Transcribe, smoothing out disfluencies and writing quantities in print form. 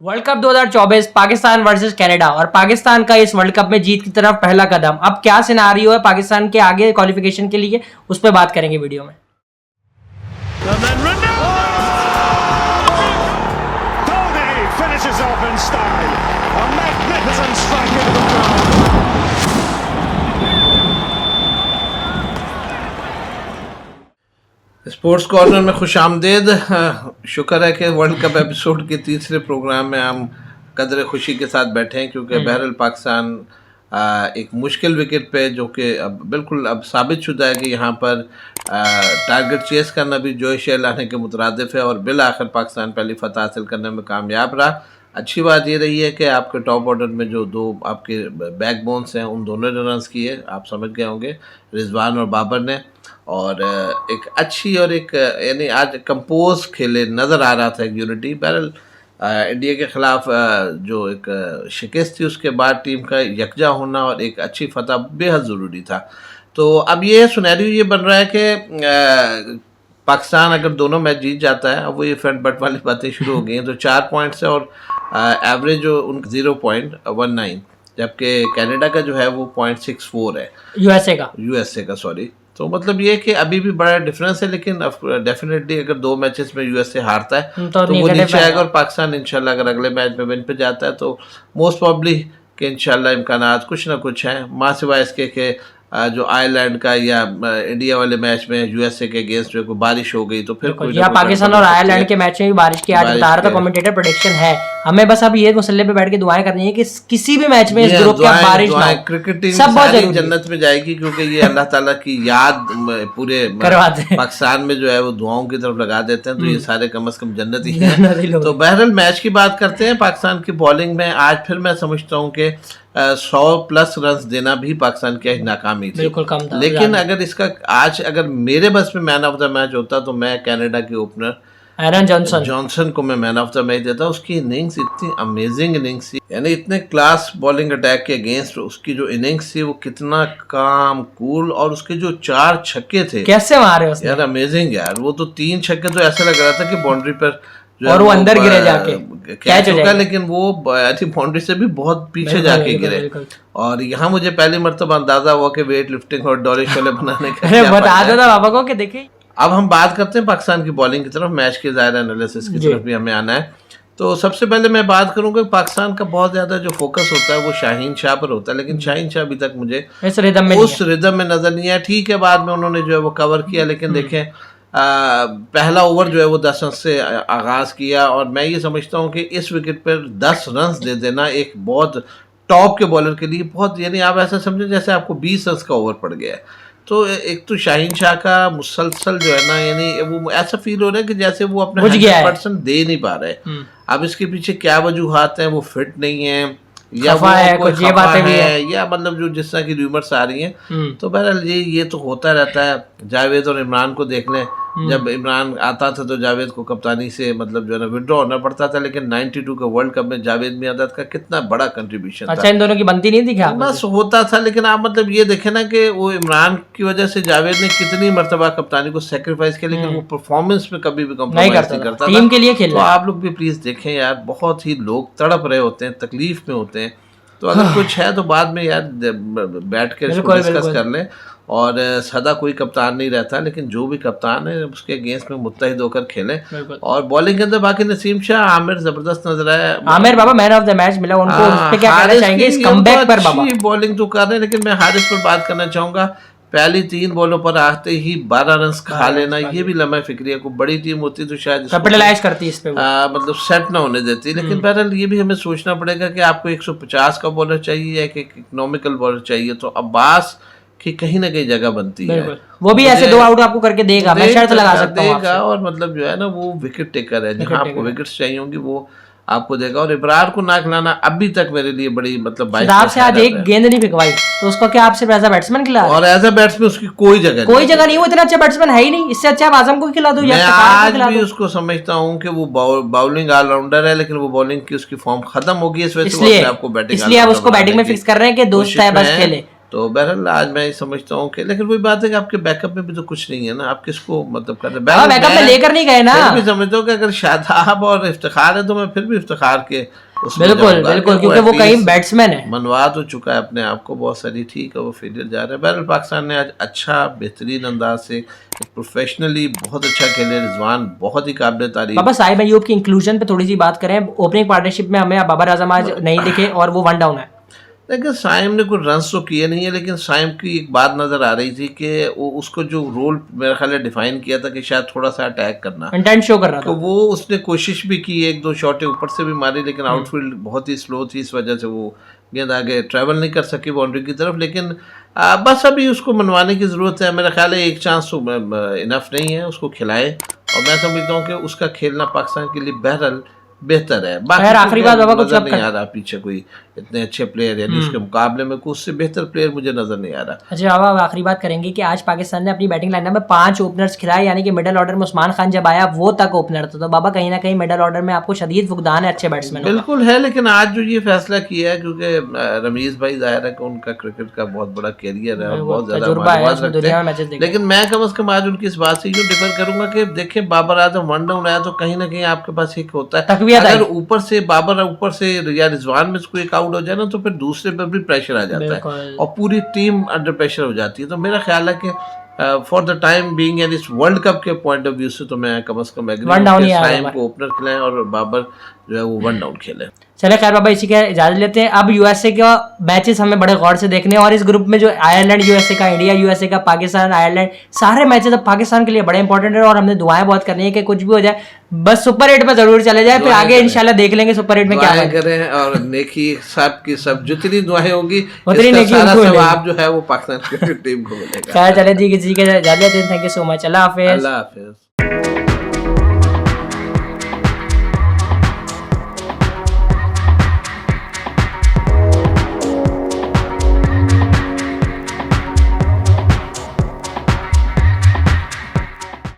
World cup 2024 Pakistan versus Canada और पाकिस्तान का इस वर्ल्ड कप में जीत की तरफ पहला कदम। अब क्या सिनारियो है पाकिस्तान के आगे क्वालिफिकेशन के लिए, उस पर बात करेंगे वीडियो में। स्पोर्ट्स कॉर्नर में खुश आमदेद। शुक्र है कि वर्ल्ड कप एपिसोड के तीसरे प्रोग्राम में हम कदर खुशी के साथ बैठे हैं, क्योंकि बहरहाल पाकिस्तान एक मुश्किल विकेट पे, जो कि अब बिल्कुल अब साबित शुदा है कि यहाँ पर टारगेट चेस करना भी जोश लाने के मुतरादिफ है और बिल आखिर पाकिस्तान पहली फतह हासिल करने में कामयाब रहा। अच्छी बात ये रही है कि आपके टॉप ऑर्डर में जो दो आपके बैक बोन्स हैं, उन दोनों ने रन्स किए, आप समझ गए होंगे, रिजवान और बाबर ने। और एक अच्छी और एक यानी आज कंपोज खेले नज़र आ रहा था, एक यूनिटी। बहरहाल इंडिया के ख़िलाफ़ जो एक शिकस्त थी, उसके बाद टीम का यकजा होना और एक अच्छी फतह बेहद ज़रूरी था। तो अब ये सुनहरी ये बन रहा है कि पाकिस्तान अगर दोनों मैच जीत जाता है, अब वो ये फ्रंट बट वाली बातें शुरू हो गई हैं, तो 4 पॉइंट्स है और एवरेज जो उनका 0.19, जबकि कनाडा का जो है वो 0.64 है, यूएसए का सॉरी। तो मतलब ये कि अभी भी बड़ा डिफरेंस है, लेकिन डेफिनेटली अगर 2 मैचेस में यूएसए हारता है तो वो नीचे आएगा और पाकिस्तान इंशाल्लाह अगर अगले मैच में विन पे जाता है तो मोस्ट प्रॉब्ली कि इंशाल्लाह इम्कानात कुछ ना कुछ हैं, माँ सिवाय इसके कि जो आयरलैंड का या इंडिया वाले मैच में यूएसए के अगेंस्ट जो बारिश हो गई तो फिर या पाकिस्तान और आयरलैंड के मैच में भी बारिश की आज बता रहा था कमेंटेटर, प्रेडिक्शन है। हमें बस अब ये मसले पे बैठ के दुआएं करनी है कि किसी भी मैच में इस ग्रुप के बारिश ना हो। क्रिकेट टीम सारी जन्नत में जाएगी, क्योंकि ये अल्लाह ताला की याद पूरे पाकिस्तान में जो है वो दुआओं की तरफ लगा देते हैं, तो ये सारे कम से कम जन्नत ही हैं। तो बहरहाल मैच की बात करते हैं। पाकिस्तान की बॉलिंग में आज फिर मैं समझता हूँ कि 100+ रन देना भी पाकिस्तान की नाकामी थी, बिल्कुल कम था। लेकिन अगर इसका आज अगर मेरे बस में मैन ऑफ द मैच होता तो मैं कनाडा के ओपनर एरन जॉनसन को मैं मैन ऑफ द मैच देता। उसकी इनिंग्स इतनी अमेजिंग इनिंग्स थी, यानी इतने क्लास बॉलिंग अटैक के अगेंस्ट उसकी जो इनिंग्स थी वो कितना काम कूल, और उसके जो 4 छक्के थे कैसे मारे उसने यार, अमेजिंग यार। वो तो 3 छक्के तो ऐसा लग रहा था कि बाउंड्री पर और वो अंदर गिरे जाके कैच होगा, लेकिन वो बाउंड्री से भी अब पीछे जाके गिरे। और यहाँ मुझे पहली मरतबा अंदाजा हुआ कि वेट लिफ्टिंग और डॉरिश वाले बनाने का बता दो पापा को कि देखिए। अब हम बात करते हैं पाकिस्तान की बॉलिंग की तरफ, मैच के ज़ाहिर एनालिसिस की तरफ भी हमें आना है। तो सबसे पहले मैं बात करूंगा पाकिस्तान का बहुत ज़्यादा जो फोकस होता है वो शाहीन शाह पर होता है, लेकिन शाहीन शाह अभी तक मुझे उस रिदम में नज़र नहीं आया। ठीक है, बाद में उन्होंने जो है वो कवर किया, लेकिन देखें पहला ओवर जो है वो 10 रन से आगाज़ किया, और मैं ये समझता हूँ कि इस विकेट पर 10 रन दे देना एक बहुत टॉप के बॉलर के लिए बहुत, यानी आप ऐसा समझें जैसे आपको 20 रन का ओवर पड़ गया है। तो एक तो शाहीन शाह का मुसलसल जो है ना, यानी वो ऐसा फील हो रहा है कि जैसे वो अपने 100% दे नहीं पा रहे। अब इसके पीछे क्या वजूहात हैं, वो फिट नहीं है या वो कुछ ये बातें भी है, या मतलब जो जिस तरह की रूमर्स आ रही हैं। तो बहरहाल ये तो होता रहता है। जावेद और इमरान को देख लें, जब इमरान आता था तो जावेद को कप्तानी से मतलब जो है ना विड्रॉ होना पड़ता था, लेकिन 92 के वर्ल्ड कप में जावेद मियांदाद का कितना बड़ा कंट्रीब्यूशन था। इन दोनों की बनती नहीं थी, बस होता था। लेकिन आप मतलब ये देखें ना कि वो इमरान की वजह से जावेद ने कितनी मरतबा कप्तानी को सेक्रीफाइस किया, लेकिन वो परफॉर्मेंस में कभी भी कॉम्प्रोमाइज नहीं करता, टीम के लिए खेल। तो आप लोग भी प्लीज देखें यार, बहुत ही लोग तड़प रहे होते हैं, तकलीफ में होते हैं। तो अगर कुछ है तो बाद में यार बैठ कर इसको डिस्कस कर लें। और सदा कोई कप्तान नहीं रहता, लेकिन जो भी कप्तान है उसके अगेंस्ट में मुत्तहिद होकर खेलें। और बॉलिंग के अंदर बाकी नसीम शाह, आमिर जबरदस्त नजर आया। आमिर बाबा मैन ऑफ द मैच मिला उनको, उस पे क्या कहना चाहेंगे इस कमबैक पर? बाबा बॉलिंग तो कर रहे हैं, लेकिन मैं हारिस पर बात करना चाहूंगा। पहली 3 बॉलों पर आते ही 12 रन खा लेना, ये भी लम्हा फिक्रिया को बड़ी टीम होती तो शायद कैपिटलाइज करती इस पे, मतलब सेट ना होने देती। लेकिन बहरहाल ये भी हमें सोचना पड़ेगा कि आपको 150 का बॉलर चाहिए या कि इकोनॉमिकल बॉलर चाहिए। तो अब्बास की कहीं ना कहीं जगह बनती है, वो भी ऐसे 2 आउट आपको करके देगा, मैं शर्त लगा सकता हूं देगा। और मतलब जो है ना वो विकेट टेकर है, जहां आपको विकेट्स चाहिए होंगी वो आपको देगा। और इब्रार को ना खिलाना अभी तक मेरे लिए बड़ी मतलब से आज एक गेंद नहीं फिकवाई, तो उसको क्या आप सिर्फ एज अ बैट्समैन खिला? और एज अ बैट्समैन उसकी कोई जगह नहीं, वो इतना अच्छा बैट्समैन है ही नहीं। इससे अच्छा आप आजम को खिला दो। मैं आज भी उसको समझता हूँ कि वो बाउलिंग ऑलराउंडर है, लेकिन वो बॉलिंग की उसकी फॉर्म खत्म होगी, इस वजह से आपको बैटिंग, इसलिए आप उसको बैटिंग में फिक्स कर रहे हैं कि दोस्त है बस खेले। तो बहरहाल आज मैं ये समझता हूँ कि लेकिन वही बात है कि आपके बैकअप में भी तो कुछ नहीं है ना, आप किसको मतलब कर रहे हाँ, बैकअप में लेकर नहीं गए ना। मैं भी समझता हूँ कि अगर शादाब और इफ्तिखार है तो मैं फिर भी इफ्तिखार के उसमें बिल्कुल जाऊंगा बिल्कुल, कि क्योंकि वो कहीं एटलीस्ट बैट्समैन है। मनवा तो चुका है अपने आप को बहुत सारी, ठीक है वो फेलियर जा रहा है। बहरहाल पाकिस्तान ने आज अच्छा बेहतरीन अंदाज से प्रोफेशनली बहुत अच्छा खेले, रिजवान बहुत ही काबिल तारीफ। बाबा साहिब अयूब की इंक्लूजन पे थोड़ी सी बात करें। ओपनिंग पार्टनरशिप में हमें बाबर आजम आज नहीं दिखे और वो वन डाउन है। लेकिन साइम ने कुछ रन्स तो किए नहीं है, लेकिन साइम की एक बात नज़र आ रही थी कि वो उसको जो रोल मेरा ख्याल है डिफाइन किया था कि शायद थोड़ा सा अटैक करना, इंटेंट शो कर रहा तो था। वो उसने कोशिश भी की, एक दो शॉटें ऊपर से भी मारी, लेकिन आउटफील्ड बहुत ही स्लो थी, इस वजह से वो गेंद आगे ट्रैवल नहीं कर सकी बाउंड्री की तरफ। लेकिन बस अभी उसको मनवाने की ज़रूरत है। मेरा ख्याल है एक चांस तो इनफ नहीं है, उसको खिलाए, और मैं समझता हूँ कि उसका खेलना पाकिस्तान के लिए बहरहाल बेहतर है। बाकी खैर तो आखिरी बात बाबा, कुछ नजर अब नहीं आ रहा पीछे कोई इतने अच्छे प्लेयर, यानी उसके मुकाबले में कुछ उससे बेहतर प्लेयर मुझे नजर नहीं आ रहा। अच्छा बाबा, अब आखिरी बात करेंगे कि आज पाकिस्तान ने अपनी बैटिंग लाइनअप में 5 ओपनर्स खिलाए, यानी कि मिडिल ऑर्डर में उस्मान खान जब आया वो तक ओपनर था। तो बाबा कहीं ना कहीं मिडिल ऑर्डर में आपको शदीद फुकदान है अच्छे बैट्समैन। बिल्कुल है, लेकिन आज जो ये फैसला किया है, क्योंकि रमीज भाई जाहिर है कि उनका क्रिकेट का बहुत बड़ा कैरियर है और बहुत ज्यादा तजुर्बा है, मालूमात उसमें रखते दुनिया में हैं, मैचेस देखे। लेकिन मैं कम से कम आज उनकी इस बात से यूँ डिफर करूंगा कि देखिए बाबर आजम वन डाउन आया तो कहीं ना कहीं आपके पास एक होता है, तकवीयत आई। अगर ऊपर से बाबर ऊपर से या रिजवान में से कोई एक आउट हो जाए ना तो फिर दूसरे पर भी प्रेशर आ जाता है बिल्कुल। और पूरी टीम अंडर प्रेशर हो जाती है। तो मेरा ख्याल है कि फॉर द टाइम बीइंग यानी इस वर्ल्ड कप के पॉइंट ऑफ व्यू से तो मैं कम से कम एग्री वन डाउन हूं ही कि आया साइम बाबर। को ओपनर खिलाएं और बाबर जो है वो वन डाउन खेले। चले खैर बाबा, इसी के इजाजत लेते हैं। अब यूएसए का मैचेस हमें बड़े गौर से देखने हैं, और इस ग्रुप में जो आयरलैंड यूएसए का, इंडिया यूएसए का, पाकिस्तान आयरलैंड, सारे मैचेस अब पाकिस्तान के लिए बड़े इंपॉर्टेंट है। और हमने दुआएं बहुत करनी है कि कुछ भी हो जाए बस सुपर 8 पे जरूर चले जाए, फिर दुआएं आगे करें। इंशाल्लाह देख लेंगे सुपर 8 में क्या दुआएं बने। करें और नेकी सब की सब जितनी दुआएं होंगी उतनी इसका नेकी सारा उनको मिलेगी। सवाब जो है वो पाकिस्तान क्रिकेट टीम को मिलेगा। खैर चले जी, किसी के इजाजत लेते हैं। Thank you so much, Allah Hafiz. Allah Hafiz.